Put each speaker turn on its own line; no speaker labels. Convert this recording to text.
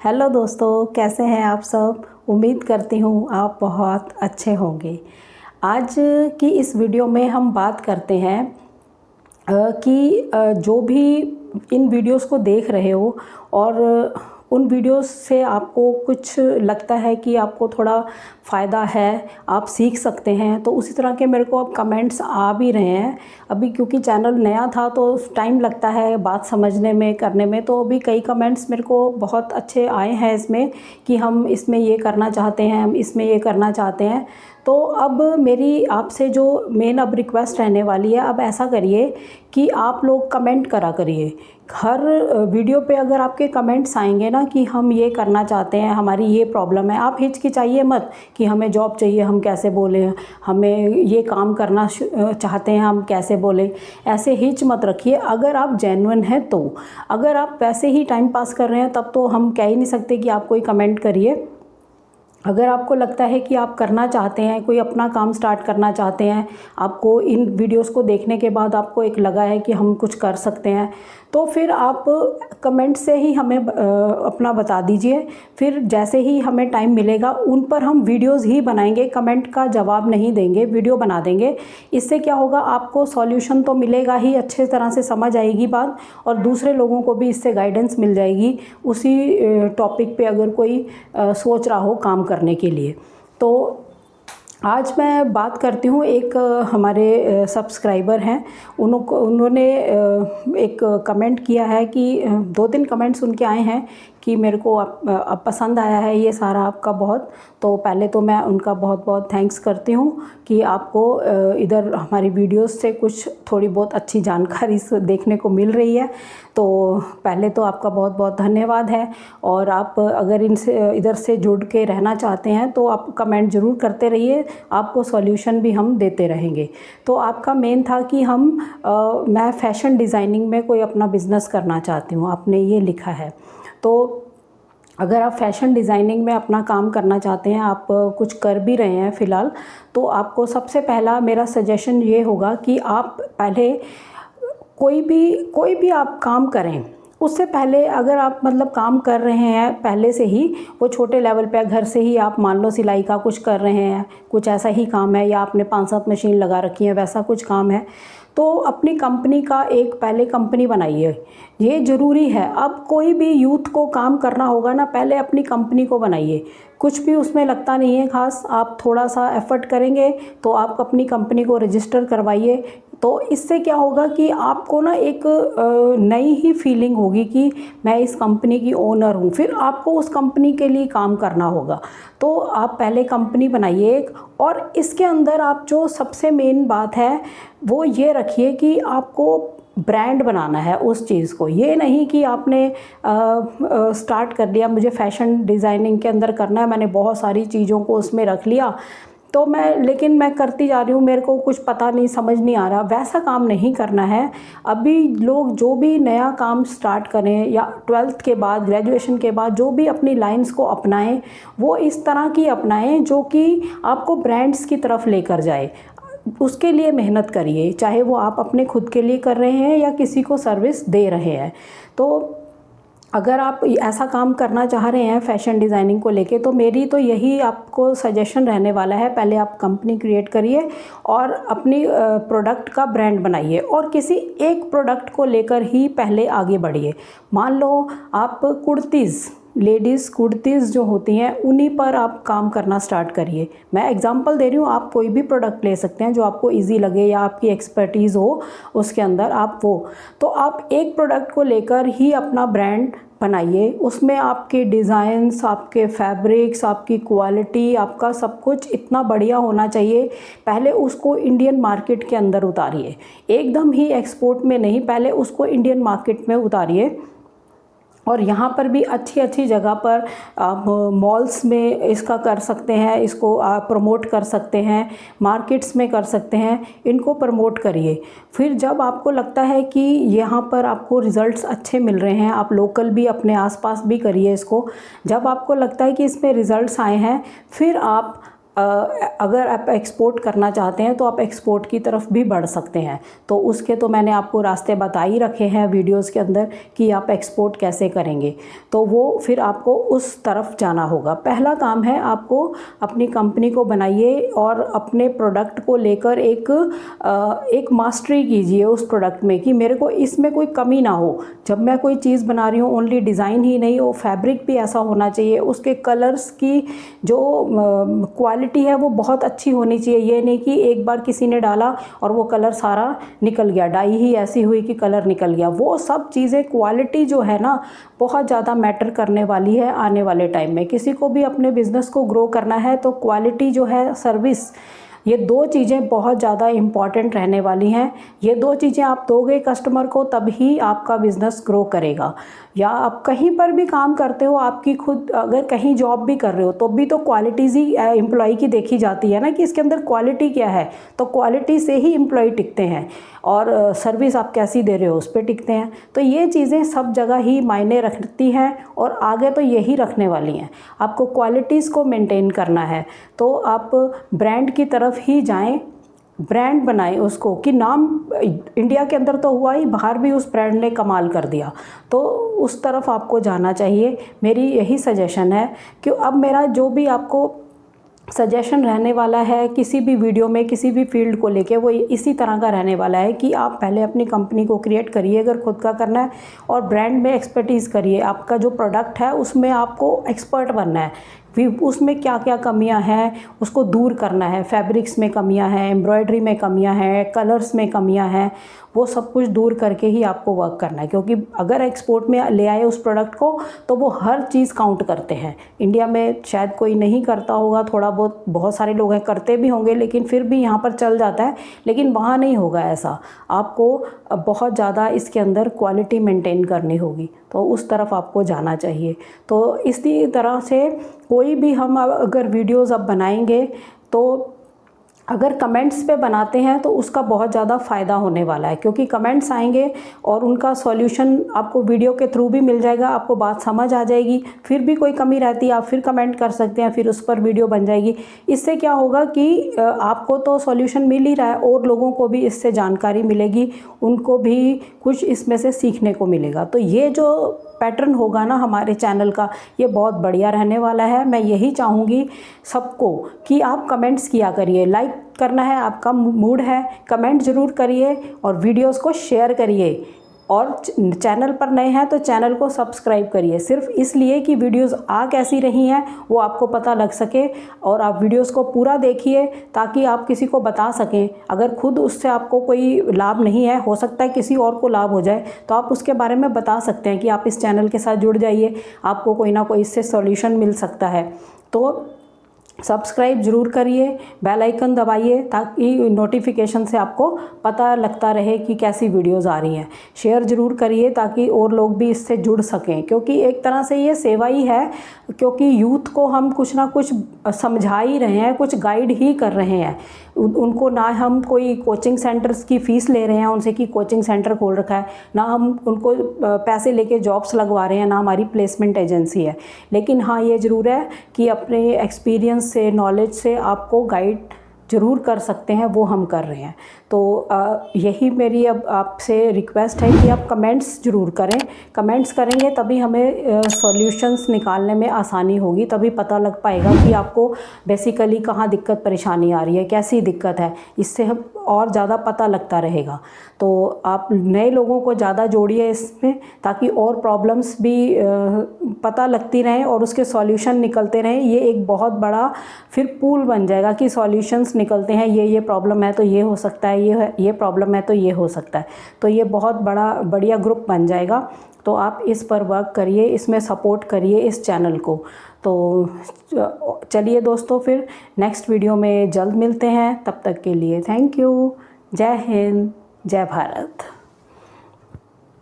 Hello दोस्तों, कैसे हैं आप सब। उम्मीद करती हूँ आप बहुत अच्छे होंगे। आज की इस वीडियो में हम बात करते हैं कि जो भी इन वीडियोस को देख रहे हो और उन वीडियोस से आपको कुछ लगता है कि आपको थोड़ा फ़ायदा है, आप सीख सकते हैं, तो उसी तरह के मेरे को अब कमेंट्स आ भी रहे हैं। अभी क्योंकि चैनल नया था तो टाइम लगता है बात समझने में, करने में, तो अभी कई कमेंट्स मेरे को बहुत अच्छे आए हैं इसमें कि हम इसमें ये करना चाहते हैं, हम इसमें ये करना चाहते हैं। तो अब मेरी आपसे जो मेन अब रिक्वेस्ट रहने वाली है, अब ऐसा करिए कि आप लोग कमेंट करा करिए। हर वीडियो पे अगर आपके कमेंट्स आएंगे ना कि हम ये करना चाहते हैं, हमारी ये प्रॉब्लम है, आप हिचकिचाइए मत कि हमें जॉब चाहिए, हम कैसे बोलें, हमें ये काम करना चाहते हैं, हम कैसे बोलें। ऐसे हिच मत रखिए। अगर आप जेन्युइन हैं तो, अगर आप वैसे ही टाइम पास कर रहे हैं तब तो हम कह ही नहीं सकते कि आप कोई कमेंट करिए। अगर आपको लगता है कि आप करना चाहते हैं, कोई अपना काम स्टार्ट करना चाहते हैं, आपको इन वीडियोस को देखने के बाद आपको एक लगा है कि हम कुछ कर सकते हैं, तो फिर आप कमेंट से ही हमें अपना बता दीजिए। फिर जैसे ही हमें टाइम मिलेगा उन पर हम वीडियोस ही बनाएंगे, कमेंट का जवाब नहीं देंगे, वीडियो बना देंगे। इससे क्या होगा, आपको सॉल्यूशन तो मिलेगा ही, अच्छे तरह से समझ आएगी बात, और दूसरे लोगों को भी इससे गाइडेंस मिल जाएगी उसी टॉपिक पे अगर कोई सोच रहा हो काम करने के लिए। तो आज मैं बात करती हूँ, एक हमारे सब्सक्राइबर हैं, उन्होंने एक कमेंट किया है कि 2-3 कमेंट्स उनके आए हैं कि मेरे को अब पसंद आया है ये सारा आपका बहुत। तो पहले तो मैं उनका बहुत बहुत थैंक्स करती हूँ कि आपको इधर हमारी वीडियोस से कुछ थोड़ी बहुत अच्छी जानकारी देखने को मिल रही है। तो पहले तो आपका बहुत बहुत धन्यवाद है। और आप अगर इनसे इधर से जुड़ के रहना चाहते हैं तो आप कमेंट ज़रूर करते रहिए, आपको सॉल्यूशन भी हम देते रहेंगे। तो आपका मेन था कि मैं फ़ैशन डिज़ाइनिंग में कोई अपना बिज़नेस करना चाहती हूँ, आपने ये लिखा है। तो अगर आप फ़ैशन डिज़ाइनिंग में अपना काम करना चाहते हैं, आप कुछ कर भी रहे हैं फ़िलहाल, तो आपको सबसे पहला मेरा सजेशन ये होगा कि आप पहले कोई भी आप काम करें, उससे पहले अगर आप मतलब काम कर रहे हैं पहले से ही, वो छोटे लेवल पे घर से ही आप मान लो सिलाई का कुछ कर रहे हैं, कुछ ऐसा ही काम है, या आपने 5-7 मशीन लगा रखी है, वैसा कुछ काम है, तो अपनी कंपनी का एक पहले कंपनी बनाइए, ये ज़रूरी है। अब कोई भी यूथ को काम करना होगा ना, पहले अपनी कंपनी को बनाइए। कुछ भी उसमें लगता नहीं है ख़ास, आप थोड़ा सा एफ़र्ट करेंगे तो आप अपनी कंपनी को रजिस्टर करवाइए। तो इससे क्या होगा कि आपको ना एक नई ही फीलिंग होगी कि मैं इस कंपनी की ओनर हूँ। फिर आपको उस कंपनी के लिए काम करना होगा। तो आप पहले कंपनी बनाइए एक, और इसके अंदर आप जो सबसे मेन बात है वो ये रखिए कि आपको ब्रांड बनाना है उस चीज़ को। ये नहीं कि आपने स्टार्ट कर लिया, मुझे फ़ैशन डिज़ाइनिंग के अंदर करना है, मैंने बहुत सारी चीज़ों को उसमें रख लिया, तो लेकिन मैं करती जा रही हूँ, मेरे को कुछ पता नहीं, समझ नहीं आ रहा। वैसा काम नहीं करना है। अभी लोग जो भी नया काम स्टार्ट करें या 12th के बाद, ग्रेजुएशन के बाद जो भी अपनी लाइंस को अपनाएं, वो इस तरह की अपनाएं जो कि आपको ब्रांड्स की तरफ लेकर जाए। उसके लिए मेहनत करिए, चाहे वो आप अपने खुद के लिए कर रहे हैं या किसी को सर्विस दे रहे हैं। तो अगर आप ऐसा काम करना चाह रहे हैं फ़ैशन डिज़ाइनिंग को लेके, तो मेरी तो यही आपको सजेशन रहने वाला है, पहले आप कंपनी क्रिएट करिए और अपनी प्रोडक्ट का ब्रांड बनाइए, और किसी एक प्रोडक्ट को लेकर ही पहले आगे बढ़िए। मान लो आप कुर्तीज़, लेडीज़ कुर्तीज़ जो होती हैं, उन्हीं पर आप काम करना स्टार्ट करिए। मैं एग्जांपल दे रही हूँ, आप कोई भी प्रोडक्ट ले सकते हैं जो आपको इजी लगे या आपकी एक्सपर्टीज़ हो उसके अंदर, आप वो, तो आप एक प्रोडक्ट को लेकर ही अपना ब्रांड बनाइए। उसमें आपके डिज़ाइंस, आपके फैब्रिक्स, आपकी क्वालिटी, आपका सब कुछ इतना बढ़िया होना चाहिए। पहले उसको इंडियन मार्केट के अंदर उतारिए, एकदम ही एक्सपोर्ट में नहीं, पहले उसको इंडियन मार्केट में उतारिए। और यहाँ पर भी अच्छी अच्छी जगह पर आप मॉल्स में इसका कर सकते हैं, इसको आप प्रमोट कर सकते हैं, मार्केट्स में कर सकते हैं, इनको प्रमोट करिए। फिर जब आपको लगता है कि यहाँ पर आपको रिज़ल्ट्स अच्छे मिल रहे हैं, आप लोकल भी अपने आसपास भी करिए इसको। जब आपको लगता है कि इसमें रिज़ल्ट्स आए हैं, फिर आप अगर आप एक्सपोर्ट करना चाहते हैं तो आप एक्सपोर्ट की तरफ भी बढ़ सकते हैं। तो उसके तो मैंने आपको रास्ते बता ही रखे हैं वीडियोस के अंदर कि आप एक्सपोर्ट कैसे करेंगे। तो वो फिर आपको उस तरफ जाना होगा। पहला काम है आपको अपनी कंपनी को बनाइए और अपने प्रोडक्ट को लेकर एक मास्टरी कीजिए उस प्रोडक्ट में कि मेरे को इसमें कोई कमी ना हो। जब मैं कोई चीज़ बना रही हूँ ओनली डिज़ाइन ही नहीं, वो फैब्रिक भी ऐसा होना चाहिए, उसके कलर्स की जो क्वालिटी है वो बहुत अच्छी होनी चाहिए। ये नहीं कि एक बार किसी ने डाला और वो कलर सारा निकल गया, डाई ही ऐसी हुई कि कलर निकल गया। वो सब चीज़ें, क्वालिटी जो है ना बहुत ज़्यादा मैटर करने वाली है आने वाले टाइम में। किसी को भी अपने बिज़नेस को ग्रो करना है तो क्वालिटी जो है, सर्विस, ये दो चीज़ें बहुत ज़्यादा इम्पॉर्टेंट रहने वाली हैं। ये दो चीज़ें आप दोगे कस्टमर को तभी आपका बिज़नेस ग्रो करेगा। या आप कहीं पर भी काम करते हो, आपकी खुद अगर कहीं जॉब भी कर रहे हो तो भी तो क्वालिटीज़ ही एम्प्लॉय की देखी जाती है ना कि इसके अंदर क्वालिटी क्या है। तो क्वालिटी से ही एम्प्लॉय टिकते हैं और सर्विस आप कैसी दे रहे हो उस पर टिकते हैं। तो ये चीज़ें सब जगह ही मायने रखती हैं और आगे तो यही रखने वाली हैं। आपको क्वालिटीज़ को मेंटेन करना है तो आप ब्रांड की तरफ ही जाएं, ब्रांड बनाएं उसको कि नाम इंडिया के अंदर तो हुआ ही, बाहर भी उस ब्रांड ने कमाल कर दिया। तो उस तरफ आपको जाना चाहिए। मेरी यही सजेशन है कि अब मेरा जो भी आपको सजेशन रहने वाला है किसी भी वीडियो में, किसी भी फील्ड को लेके, वो इसी तरह का रहने वाला है कि आप पहले अपनी कंपनी को क्रिएट करिए अगर खुद का करना है, और ब्रांड में एक्सपर्टीज़ करिए। आपका जो प्रोडक्ट है उसमें आपको एक्सपर्ट बनना है, फिर उसमें क्या क्या कमियां हैं उसको दूर करना है। फैब्रिक्स में कमियां हैं, एम्ब्रॉयडरी में कमियां हैं, कलर्स में कमियां हैं, वो सब कुछ दूर करके ही आपको वर्क करना है। क्योंकि अगर एक्सपोर्ट में ले आए उस प्रोडक्ट को तो वो हर चीज़ काउंट करते हैं। इंडिया में शायद कोई नहीं करता होगा, थोड़ा बहुत, बहुत सारे लोग हैं करते भी होंगे, लेकिन फिर भी यहाँ पर चल जाता है, लेकिन वहाँ नहीं होगा ऐसा। आपको बहुत ज़्यादा इसके अंदर क्वालिटी मेंटेन करनी होगी, तो उस तरफ आपको जाना चाहिए। तो इसी तरह से कोई भी हम अगर वीडियोज़ अब बनाएंगे तो अगर कमेंट्स पे बनाते हैं तो उसका बहुत ज़्यादा फ़ायदा होने वाला है, क्योंकि कमेंट्स आएंगे और उनका सॉल्यूशन आपको वीडियो के थ्रू भी मिल जाएगा, आपको बात समझ आ जाएगी। फिर भी कोई कमी रहती है आप फिर कमेंट कर सकते हैं, फिर उस पर वीडियो बन जाएगी। इससे क्या होगा कि आपको तो सॉल्यूशन मिल ही रहा है और लोगों को भी इससे जानकारी मिलेगी, उनको भी कुछ इसमें से सीखने को मिलेगा। तो ये जो पैटर्न होगा ना हमारे चैनल का, ये बहुत बढ़िया रहने वाला है। मैं यही चाहूँगी सबको कि आप कमेंट्स किया करिए, लाइक करना है आपका मूड है, कमेंट ज़रूर करिए और वीडियोस को शेयर करिए। और चैनल पर नए हैं तो चैनल को सब्सक्राइब करिए, सिर्फ इसलिए कि वीडियोस आ कैसी रही हैं वो आपको पता लग सके। और आप वीडियोस को पूरा देखिए ताकि आप किसी को बता सकें। अगर खुद उससे आपको कोई लाभ नहीं है, हो सकता है किसी और को लाभ हो जाए, तो आप उसके बारे में बता सकते हैं कि आप इस चैनल के साथ जुड़ जाइए, आपको कोई ना कोई इससे सॉल्यूशन मिल सकता है। तो सब्सक्राइब ज़रूर करिए, बेल आइकन दबाइए ताकि नोटिफिकेशन से आपको पता लगता रहे कि कैसी वीडियोस आ रही हैं। शेयर ज़रूर करिए ताकि और लोग भी इससे जुड़ सकें, क्योंकि एक तरह से ये सेवा ही है, क्योंकि यूथ को हम कुछ ना कुछ समझा ही रहे हैं, कुछ गाइड ही कर रहे हैं। उनको ना हम कोई कोचिंग सेंटर्स की फ़ीस ले रहे हैं उनसे कि कोचिंग सेंटर खोल रखा है, ना हम उनको पैसे लेके जॉब्स लगवा रहे हैं, ना हमारी प्लेसमेंट एजेंसी है। लेकिन हाँ, ये ज़रूर है कि अपने एक्सपीरियंस से, नॉलेज से आपको गाइड ज़रूर कर सकते हैं, वो हम कर रहे हैं। तो यही मेरी अब आपसे रिक्वेस्ट है कि आप कमेंट्स ज़रूर करें। कमेंट्स करेंगे तभी हमें सॉल्यूशंस निकालने में आसानी होगी, तभी पता लग पाएगा कि आपको बेसिकली कहाँ दिक्कत परेशानी आ रही है, कैसी दिक्कत है, इससे हम और ज़्यादा पता लगता रहेगा। तो आप नए लोगों को ज़्यादा जोड़िए इसमें, ताकि और प्रॉब्लम्स भी पता लगती रहें और उसके सॉल्यूशन निकलते रहें। ये एक बहुत बड़ा फिर पूल बन जाएगा कि सॉल्यूशंस निकलते हैं, ये प्रॉब्लम है तो ये हो सकता है, ये प्रॉब्लम है तो ये हो सकता है। तो ये बहुत बढ़िया ग्रुप बन जाएगा। तो आप इस पर वर्क करिए, इसमें सपोर्ट करिए इस चैनल को। तो चलिए दोस्तों, फिर नेक्स्ट वीडियो में जल्द मिलते हैं। तब तक के लिए थैंक यू। जय हिंद, जय भारत।